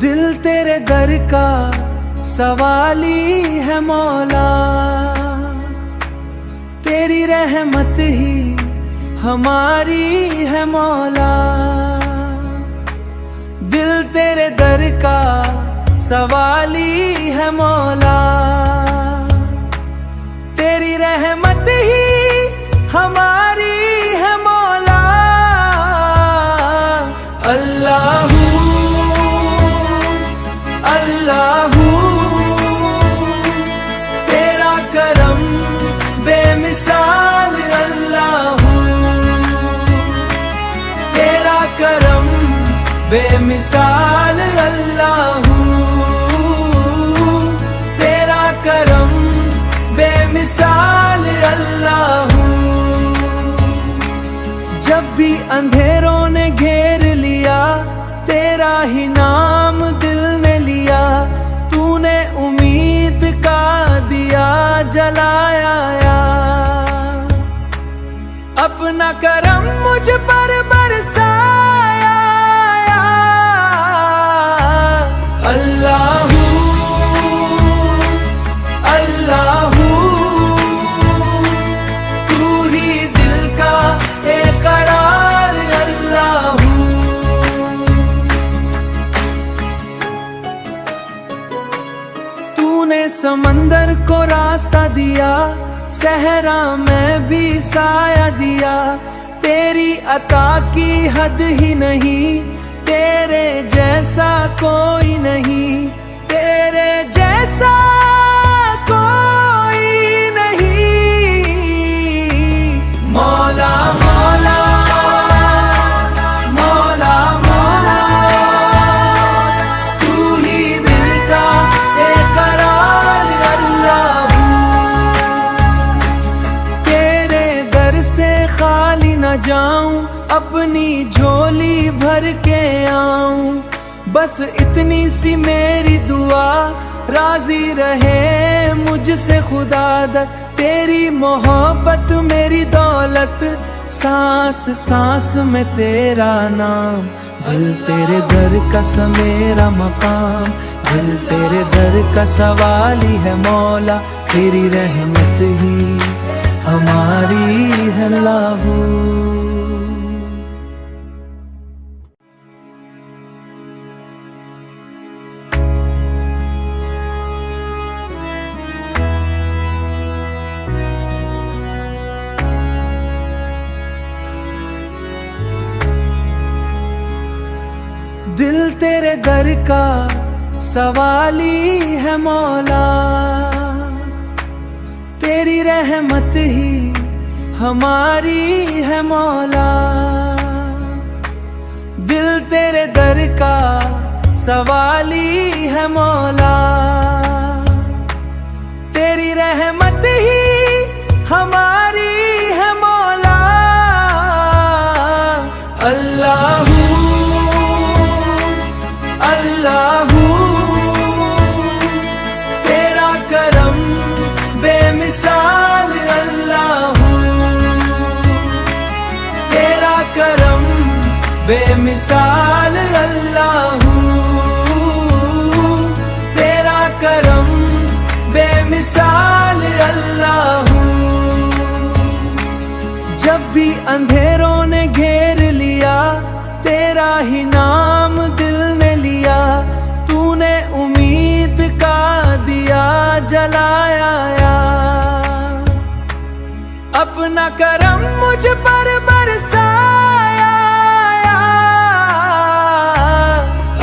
दिल तेरे दर का सवाली है मौला, तेरी रहमत ही हमारी है मौला। दिल तेरे दर का सवाली है मौला, तेरी रहमत ही हमारी है मौला। अल्लाहू अल्लाहू तेरा करम बेमिसाल, अल्लाहू तेरा करम बेमिसाल, अल्लाहू तेरा करम बेमिसाल, अल्लाहू। जब भी अंधेरों ने घेर लिया, तेरा ही नाम दिल ने लिया। तूने उम्मीद का दिया जलाया, अपना करम मुझ पर बरसाया। अल्लाहू अल्लाहू तू ही दिल का इकरार, अल्लाहू। तूने समंदर को रास्ता दिया, सहरा में भी साया दिया। तेरी अता की हद ही नहीं, तेरे जैसा कोई नहीं, तेरे जैसा कोई नहीं। मौला मौला मौला मौला तू ही दिल का इकरार, अल्लाहू तेरे दर से खाली न जाऊं, अपनी झोली भर के आऊं। बस इतनी सी मेरी दुआ, राजी रहे मुझसे खुदा दा। तेरी मोहब्बत मेरी दौलत, सांस सांस में तेरा नाम। दिल तेरे दर का सा मेरा मकाम, दिल तेरे दर का सवाली है मौला। तेरी रहमत ही हमारी है, अल्लाहू। दिल तेरे दर का सवाली है मौला, तेरी रहमत ही हमारी है मौला। दिल तेरे दर का सवाली है मौला, तेरी रहमत ही हमारी है मौला। अल्लाहू अल्लाहू तेरा करम बेमिसाल, अल्लाहू तेरा करम बेमिसाल, अल्लाहू तेरा करम बेमिसाल, अल्लाहू। जब भी अंधेरों ने घेर लिया, तेरा ही नाम दिल ने लिया। तूने उम्मीद का दिया जलाया, अपना करम मुझ पर बरसाया।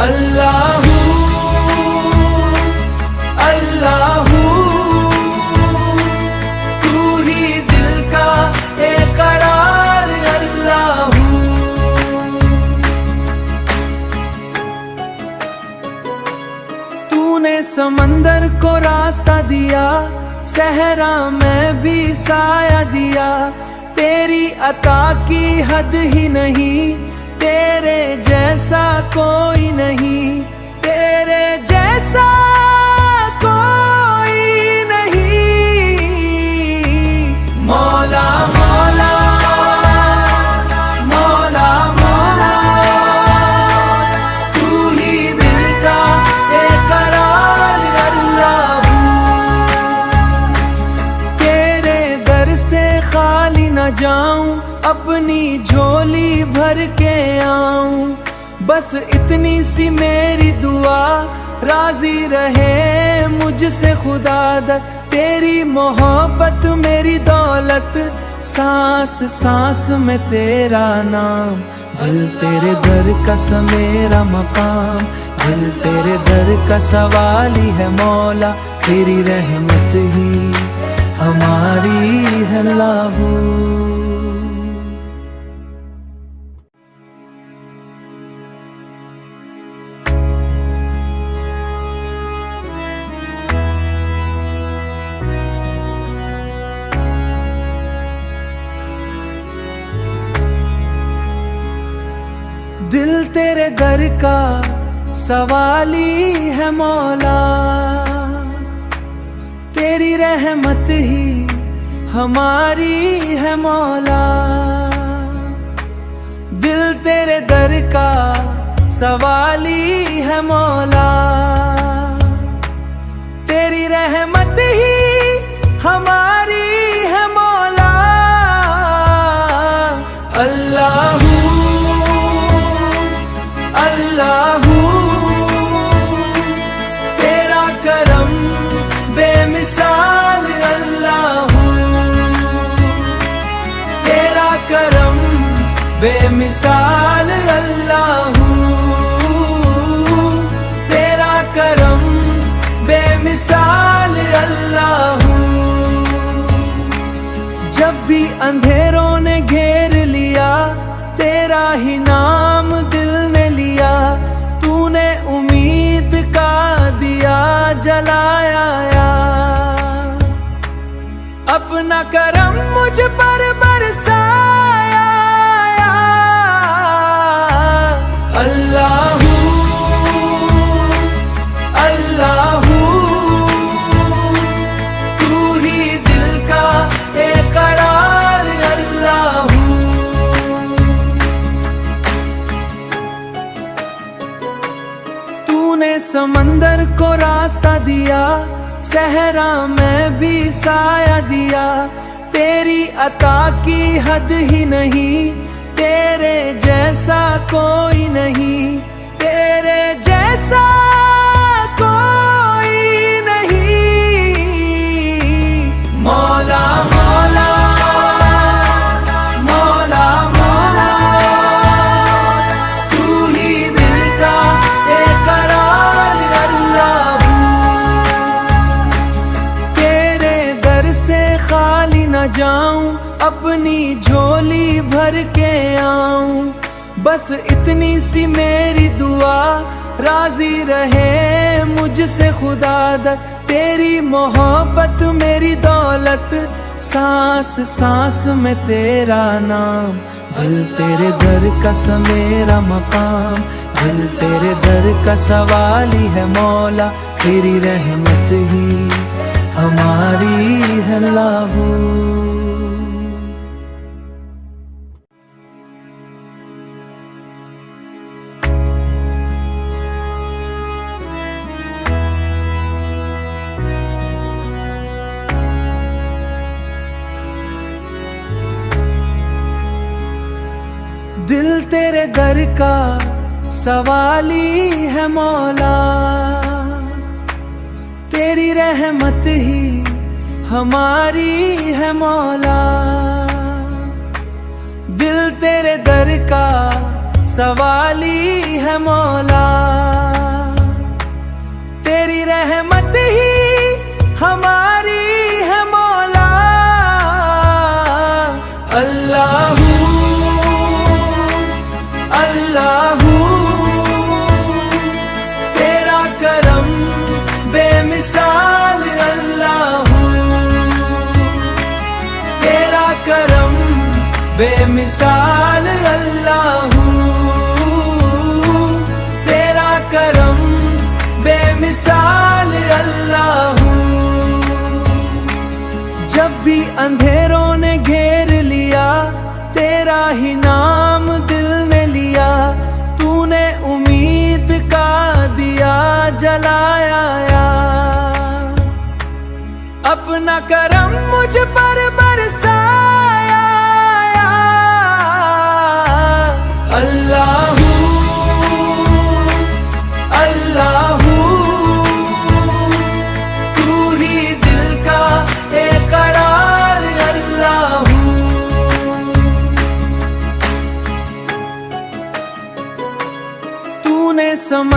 अल्लाहू अल्लाहू तू ही दिल का इकरार, अल्लाहू। तूने समंदर को रास्ता दिया, सहरा में भी साया दिया। तेरी अता की हद ही नहीं, तेरे जैसा कोई नहीं, तेरे जैसा कोई नहीं। मौला मौला मौला मौला तू ही दिल का बस इतनी सी मेरी दुआ, राजी रहे मुझसे खुदा। तेरी मोहब्बत मेरी दौलत, सांस सांस में तेरा नाम। भल तेरे दर का सा मेरा मकाम, भल तेरे दर का सवाली है मौला। तेरी रहमत ही हमारी है अल्लाहू। दिल तेरे दर का सवाली है मौला। तेरी रहमत ही हमारी है मौला। दिल तेरे दर का सवाली है मौला। तेरी रहमत ही हमारी है मौला। अल्लाहू अल्लाहू तेरा करम बेमिसाल। अल्लाहू तेरा करम बेमिसाल। अल्लाहू तेरा करम बेमिसाल। अल्लाहू जब भी अंधेरों ने घेर लिया, तेरा ही नाम दिल ने लिया। तूने उम्मीद का दिया जलाया, अपना करम मुझ पर बरसाया। अल्लाहू अल्लाहू तू ही दिल का एक करार। अल्लाहू तूने समंदर को रास्ता दिया, सहरा में भी साया दिया। तेरी अता की हद ही नहीं, तेरे जैसा कोई नहीं। तेरे जैसा कोई नहीं। मौला मौला मौला मौला तू ही दिल का एक करार। अल्लाहू तेरे दर से खाली न जाऊं, अपनी झोली भर के आऊं। बस इतनी सी मेरी दुआ, राजी रहे मुझसे खुदा। तेरी मोहब्बत मेरी दौलत, सांस सांस में तेरा नाम। भल तेरे दर का सा मेरा मकाम, भल तेरे दर का सवाली है मौला। तेरी रहमत ही हमारी है अल्लाहू। दिल तेरे दर का सवाली है मौला। तेरी रहमत ही हमारी है मौला। दिल तेरे दर का सवाली है मौला। तेरी रहमत ही हमारी है मौला। अल्लाहू अल्लाहू तेरा करम बेमिसाल। अल्लाहू तेरा करम बेमिसाल। अल्लाहू तेरा करम बेमिसाल। अल्लाहू जब भी अंधेरों ने घेर लिया, तेरा ही नाम दिल ने लिया। तूने उम्मीद का दिया जलाया, अपना करम मुझ पर बरसाया। अल्लाहू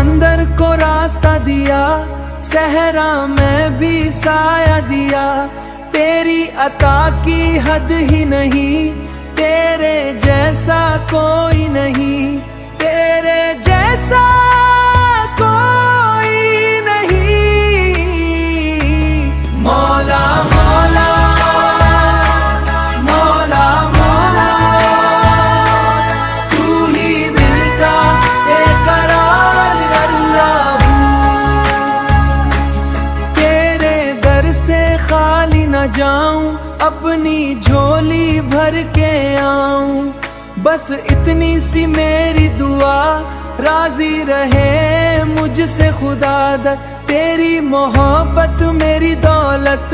समंदर को रास्ता दिया, सहरा में भी साया दिया। तेरी अता की हद ही नहीं, तेरे जैसा कोई नहीं, तेरे जैसा कोई नहीं। मौला मौला मौला मौला, तू ही मिलता एक करार अल्लाह। तेरे दर से खाली न जाऊं, अपनी झोली भर के आऊं। बस इतनी सी मेरी दुआ, राजी रहे मुझसे खुदा द। तेरी मोहब्बत मेरी दौलत,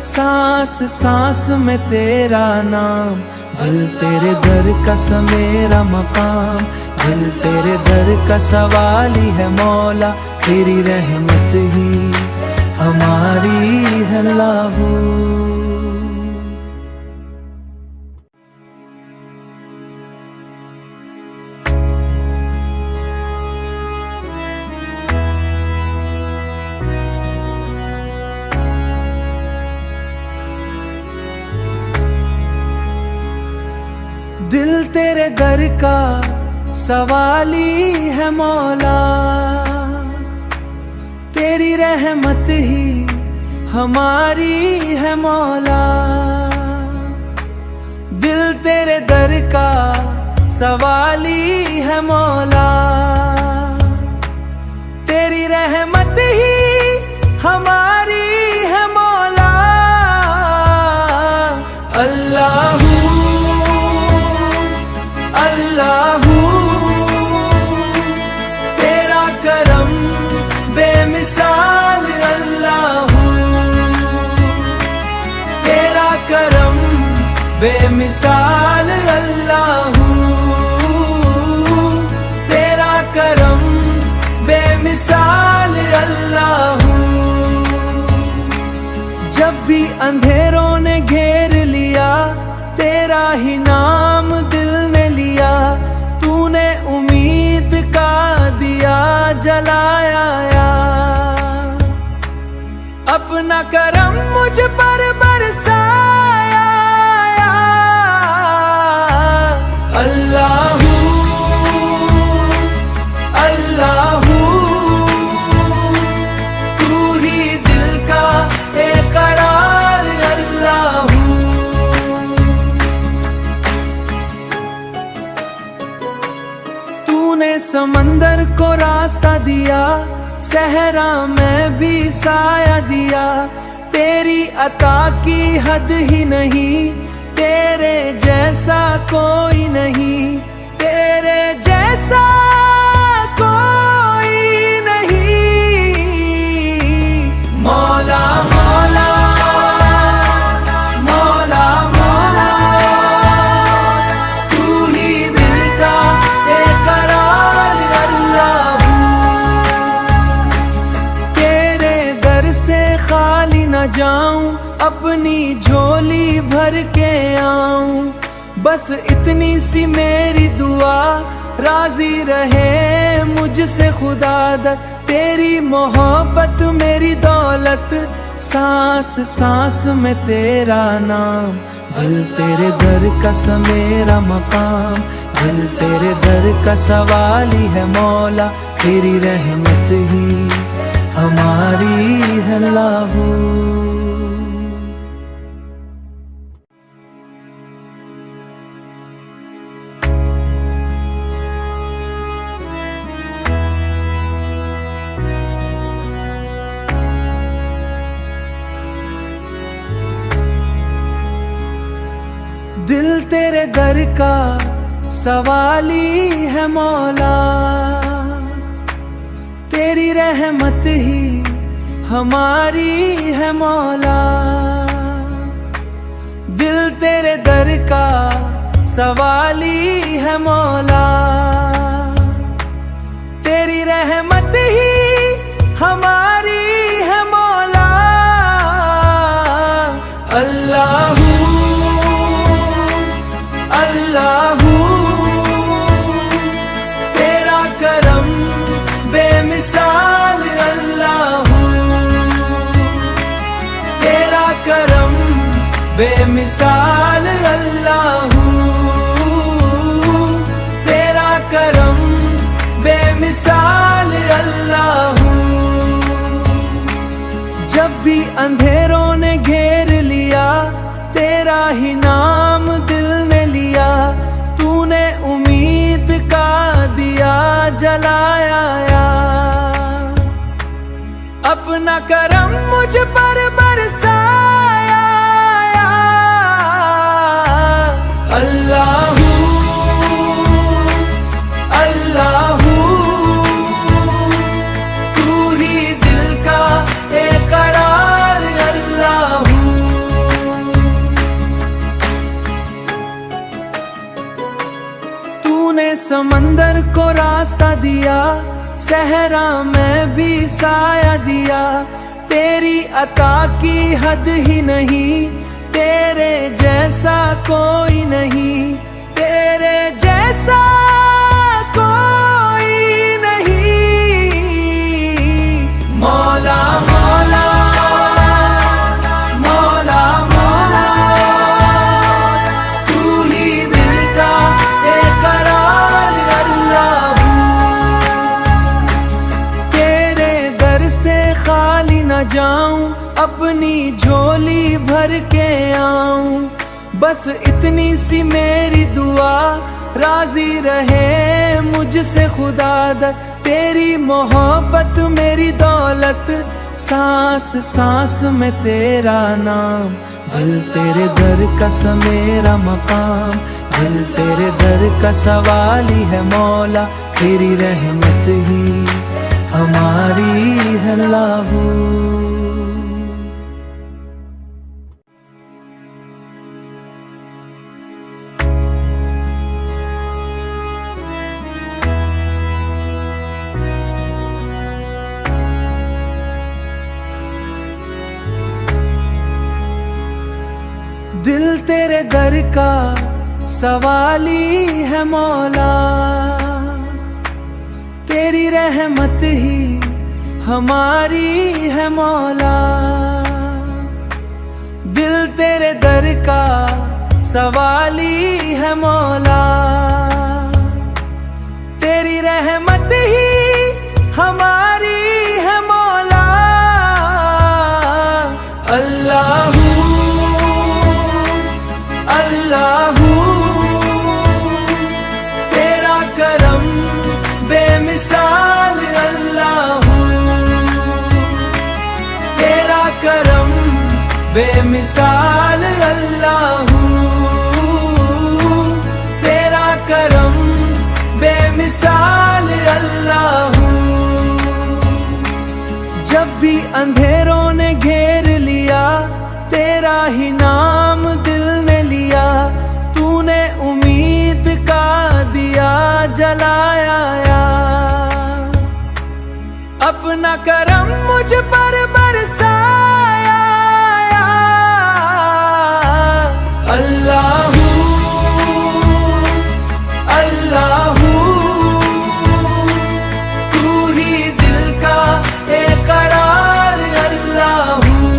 सांस सांस में तेरा नाम। दिल तेरे दर का सा मेरा मकाम, दिल तेरे दर का सवाली है मौला। तेरी रहमत ही हमारी है अल्लाहू। दिल तेरे दर का सवाली है मौला, तेरी रहमत ही हमारी है मौला। दिल तेरे दर का सवाली है मौला, तेरी रहमत ही हमारी है मौला। अल्लाहू अल्लाहू, तेरा करम बेमिसाल अल्लाहू, तेरा करम बेमिसाल अल्लाहू, तेरा करम बेमिसाल अल्लाहू। जब भी अंधेरों ने घेर लिया, तेरा ही नाम दिल ने लिया। तूने उम्मीद का दिया जलाया, अपना करम मुझ पर बरसाया। अल्लाहू अल्लाहू, तू ही दिल का एक करार अल्लाहू। तूने समंदर को रास्ता दिया, सहरा में भी साया दिया। तेरी अता की हद ही नहीं, तेरे जैसा कोई नहीं, तेरे जैसा कोई नहीं। मौला मौला मौला मौला, तू ही मिलता एक करार अल्लाहू। तेरे दर से खाली न जाऊं, अपनी झोली भर के आऊं। बस इतनी सी मेरी दुआ, राजी रहे मुझसे खुदा द। तेरी मोहब्बत मेरी दौलत, सांस सांस में तेरा नाम। दिल तेरे दर का सा मेरा मकाम, दिल तेरे दर का सवाली है मौला। तेरी रहमत ही हमारी है अल्लाहू। दिल तेरे दर का सवाली है मौला, तेरी रहमत ही हमारी है मौला। दिल तेरे दर का सवाली है मौला, तेरी रहमत ही हमारी है मौला। अल्लाहू अल्लाहू, तेरा करम बेमिसाल बेमिसाल अल्लाह तेरा करम बेमिसाल अल्लाह। जब भी अंधेरों ने घेर लिया तेरा ही नाम दिल ने लिया, तूने उम्मीद का दिया जलाया। अपना करम मुझ पर बरसाया अल्लाहू अल्लाहू तू ही दिल का एक करार अल्लाहू। तूने समंदर को रास्ता दिया, सहरा में भी साया दिया, तेरी अता की हद ही नहीं, तेरे जैसा कोई नहीं, तेरे जैसा कोई नहीं। मौला मौला मौला मौला तू ही दिल का एक करार अल्लाह। तेरे दर से खाली न जाऊं, अपनी झोली भर के आऊं, बस इतनी सी मेरी दुआ, राजी रहे मुझसे खुदा द। तेरी मोहब्बत मेरी दौलत, सांस सांस में तेरा नाम, दिल तेरे दर का सा मेरा मकाम, दिल तेरे दर का सवाली है मौला, तेरी रहमत ही हमारी है लाहू। दिल तेरे दर का सवाली है मौला, तेरी रहमत ही हमारी है मौला। दिल तेरे दर का सवाली है मौला, तेरी रहमत ही हमारी है मौला। अल्लाहू अल्लाहू तेरा करम बेमिसाल अल्लाहू, तेरा करम बेमिसाल अल्लाहू, तेरा करम बेमिसाल अल्लाहू। जब भी अंधेरों ने घेर लिया तेरा ही नाम दिल ने लिया, तूने उम्मीद का दिया जलाया। अपना करम मुझ पर बरसाया अल्लाहू अल्लाहू तू ही दिल का एक करार अल्लाहू।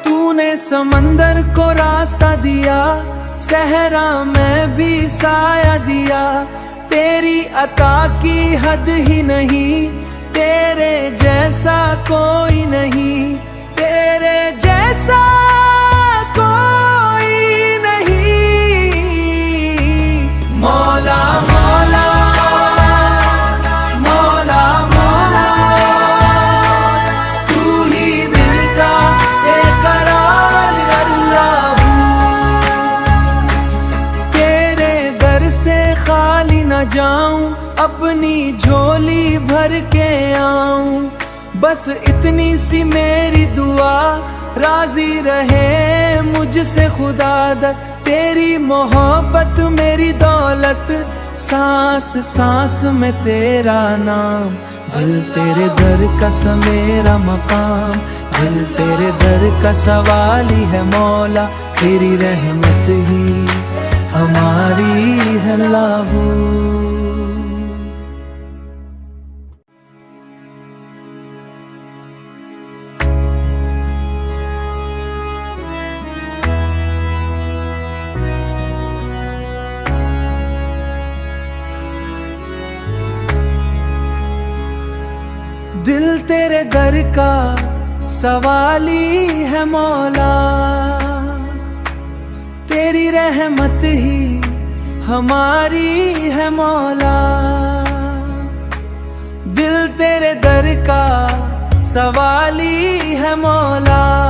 तूने समंदर को रास्ता दिया, सहरा में भी साया दिया, तेरी अता की हद ही नहीं, तेरे जैसा कोई नहीं, तेरे जैसा कोई नहीं। मौला मौला मौला मौला तू ही दिल का एक करार अल्लाहू। तेरे दर से खाली न जाऊं, अपनी झोली भर के आऊं, बस इतनी सी मेरी दुआ, राजी रहे मुझसे खुदा द। तेरी मोहब्बत मेरी दौलत, सांस सांस में तेरा नाम, दिल तेरे दर का सा मेरा मकाम, दिल तेरे दर का सवाली है मौला, तेरी रहमत ही हमारी है लाहू। दिल तेरे दर का सवाली है मौला, तेरी रहमत ही हमारी है मौला। दिल तेरे दर का सवाली है मौला।